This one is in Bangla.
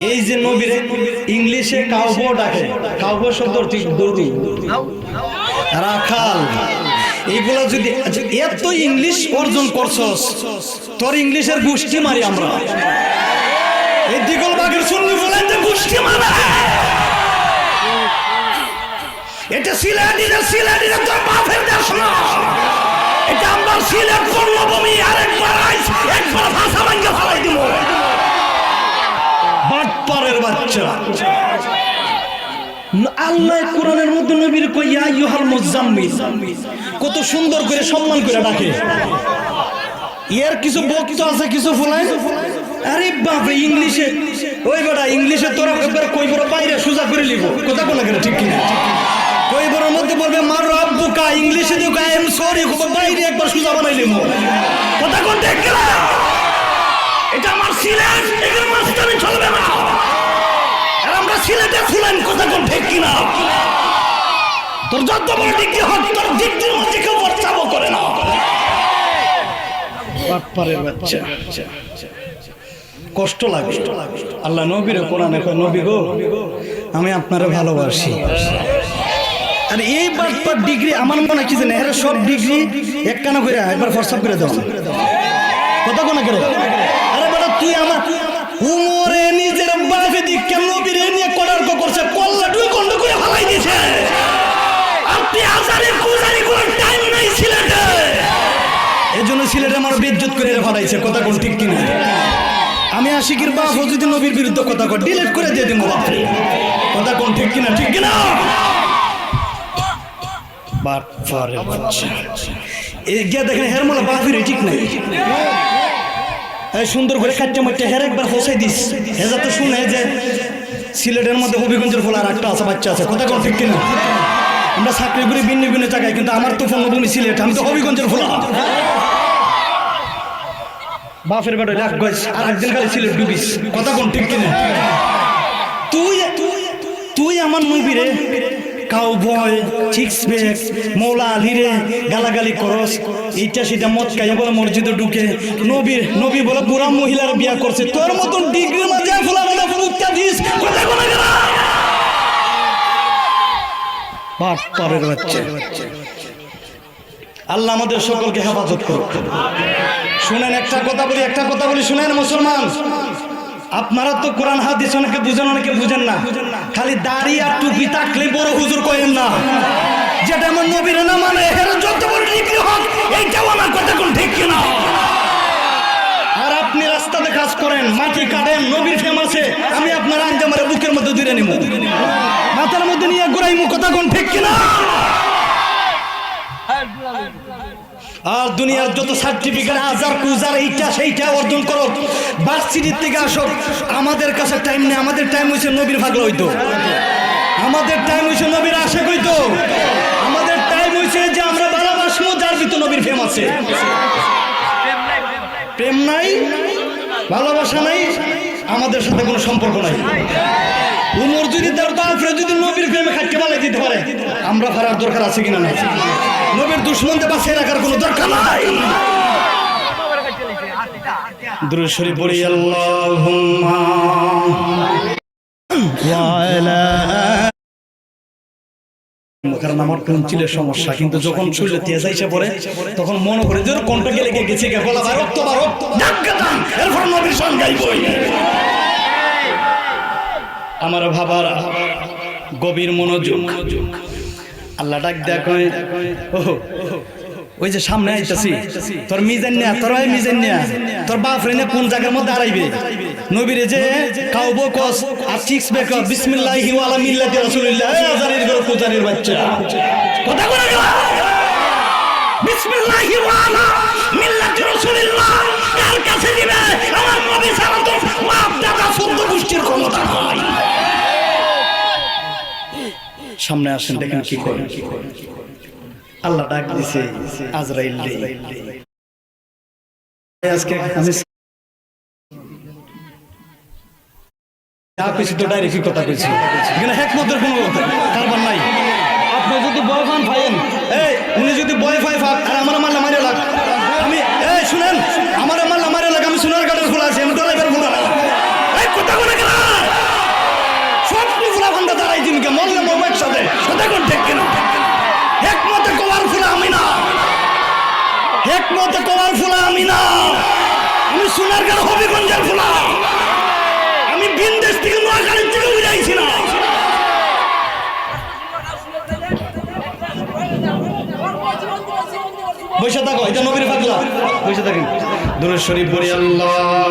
এই যে নবীর ইংলিশে কাউবো ডাকে, কাউবো শব্দ ঠিক গরু, রাখাল, এইগুলা যদি এত ইংলিশ অর্জন করছস, তোর ইংলিশের গোষ্ঠী মারি আমরা। এই দিগল বাগের শুনলি বলেন যে গোষ্ঠী মারা, এটা সিলেটিরা তোর বাপের দেশ না, এটা আমরা সিলেট পূর্ণভূমি। আরেকবার আইস, একবার ভাষা ভাঙ্গে ফেলাই দিব। বাটপারের বাচ্চা, আল্লাহ কোরআনের মধ্যে নবীর কই ইয়া আইয়ুহাল মুজাম্মিল, কত সুন্দর করে সম্মান করে ডাকে। এর কিছু বক্তা আছে, কিছু ফুলাই, আরে বাপ রে ইংলিশে, ওই বেটা ইংলিশে তোরা একবার কই বড় বাইরে সোজা করে লিখো, কথা বলা কেন ঠিক কিনা? কই বড়র মধ্যে বলবে মার আব্বুকা, ইংলিশে দিও আই এম সরি, বাইরে একবার সোজা বানাই লিখো, কথা কোন ঠিক কিনা? এটা আমার সিলেট, এখানে মাস্টারি চলবে না। আর আমরা সিলেটে ফুলেন, কথা কোন ঠিক কিনা? তোর যত বড় ডিগ্রি হোক, তোর ডিগ্রির মধ্যে কেউ বর্তাবো করে না। বাটপারের বাচ্চা, কষ্ট লাগে। আল্লাহ নবীর কোরআনে কয়, নবী গো আমি আপনারে ভালোবাসি। আর এই বাটপার ডিগ্রি আমার মনে কি জানে, এরা সব ডিগ্রি একখানা করে একবার ফরসাপ করে দাও, কথা কোন করে? আরে বেটা তুই আমার উমরে নিজের বাপে দিক কেন নবীরে নিয়ে কটার্ক করছে, কল্লা তুই কন্ড করে ফালাই দিয়েছে। আপনি আজারের কুজারি কোনো টাইম নাই সিলেটে, এই জন্য সিলেটে আমার বেজ্জত করে ফালাইছে, কথা কোন ঠিক কিনা? আমি আশিকির বাপ যদি নবীর বিরুদ্ধে কথা কয় ডিলিট করে দিয়ে দিব বাপরে, কথা কোন ঠিক কিনা? ঠিক কিনা? বাটপারের বাচ্চা, এই গিয়া দেখেন হের মোলা বাপের ঠিক নাই, সুন্দর করে কাটতে মারতে হের একবার হোসাই দিস, হে যাতে শুনে যে সিলেটের মধ্যে হবিগঞ্জের ফোলা আর একটা আছে, বাচ্চা আছে, কথা কোন ঠিক কিনা? আমরা চাকরি করি ভিন্ন ভিন্ন জায়গায়, কিন্তু আমার তো পূর্ণভূমি সিলেট, আমি তো হবিগঞ্জের ফোলা। বাপের বেটা রাখ গজ, আর একদিন খালি সিলেট ডুবিস, কথা কোন ঠিক কিনা? তুই আমার নবীরে কাউবয়, সিক্স প্যাক, মৌলা আলীরে গালাগালি করস, এইটা সেটা মদ খাইয়া বলে মসজিদে ঢুকে নবী বলে বুড়া মহিলার বিয়া করছে, তোর মতন ডিগ্রির মাঝে ফুলা বলে ফুলুকটা দিস, কথা কোন গেল? বাটপারের বাচ্চা, আল্লাহ আমাদের সকলকে হেফাজত করুক। শুনেন একটা কথা বলি শুনেন মুসলমান, আপনারা তো কোরআন হাদিস অনেকে বুঝেন, অনেকে বুঝেন না। খালি দাড়ি আর টুপি থাকলে বড় হুজুর কয়েন না, যেটা আমার নবীর না মানে এর যত বড় ডিগ্রি হোক, এইটাও আমার কথা কোন ঠিক কিনা? আর আপনি রাস্তাতে কাজ করেন, মাটি কাটেন, নবীর ফেমাসে আমি আপনার আঞ্জামারে বুকের মধ্যে ধরে নিব, মাথার মধ্যে নিয়ে ঘুরাইমু, কথা কোন ঠিক কিনা? আর দুনিয়ার যত সার্টিফিকেট হাজার কুজার এইটা সেইটা অর্জন করো, ভার্সিটির থেকে আসো, আমাদের কাছে টাইম নেই। আমাদের টাইম হয়েছে নবীর ভাগলা হইতো, আমাদের টাইম হয়েছে নবীর আশেক হইতো, আমাদের টাইম হয়েছে যে আমরা ভালোবাসবো যার ভিতর নবীর ফেম আছে। প্রেম নাই, ভালোবাসা নাই, আমাদের সাথে কোনো সম্পর্ক নাই। উমর যদি তার বাপরে যদি নবীর প্রেমে খাটকে বালাই দিতে পারে, আমরা ফারার দরকার আছে কিনা? নাই। নবীর দুশমনদের বাঁচিয়ে রাখার কোনো দরকার নাই। দুরূদ শরীফ পড়ি, আল্লাহুম্মা কারণ আমার টনসিলের সমস্যা, কিন্তু যখন শরীরে তেজ আইসা পড়ে তখন মনে করে যে কণ্ঠ গেলে গেছে গলা রক্ত এরপর নবীর সঙ্গ গাইবই। আমার ভাবার গভীর মনোযোগ, আল্লাহ ডাক দেখো, ওই যে সামনে আইতাছি, তোর মিজান নিয়া, তোর মিজান নিয়া, তোর বাপ রে কোন জায়গার মধ্যে হারাইবে? নবীরে যে কাউবো কস আর সিক্স প্যাক, বিসমিল্লাহি ওয়া আলা মিল্লাতি রাসূলিল্লাহ, আজারের গরু কুজারের বাচ্চা, কথা বলা গেল। বিসমিল্লাহি ওয়া আলা মিল্লাতি রাসূলিল্লাহ কার কাছে দিবে? আমার নবী ছাড়া তো বাপ দাদা সদ্য গোষ্ঠীর ক্ষমতা নাই। সামনে আসেন, দেখেন কি করেন। আল্লাহ ডাক দিছে আজরাইল রে, আজকে আমি যা কইছি তো ডাইরেক্ট কথা কইছি, এখানে হিকমতের কোনো কারবার নাই। আপনি যদি বয় পান পাইেন, এই উনি যদি বয় পাই আর আমার মারলা মারে লাগ, আমি এই শুনেন, আমার মারলা মারে লাগ, আমি সোনার কাঠের খোলা আছি, আমি ডরাইবার খোলা, এই কথা বলে গেল। কথা কোন ঠিক কিনা হেকমতে কওয়ার ফুলা আমি না হেকমতে কওয়ার ফুলা আমি না আমি সোনারগাঁও হবিগঞ্জের ফুলা আমি বিন্দেশ থেকে নোয়াখালী থেকে উড়াইছি না বসে থাকো এটা নবীর পাগলা বসে থাকেন দুরূদ শরীফ পড়ি আল্লাহ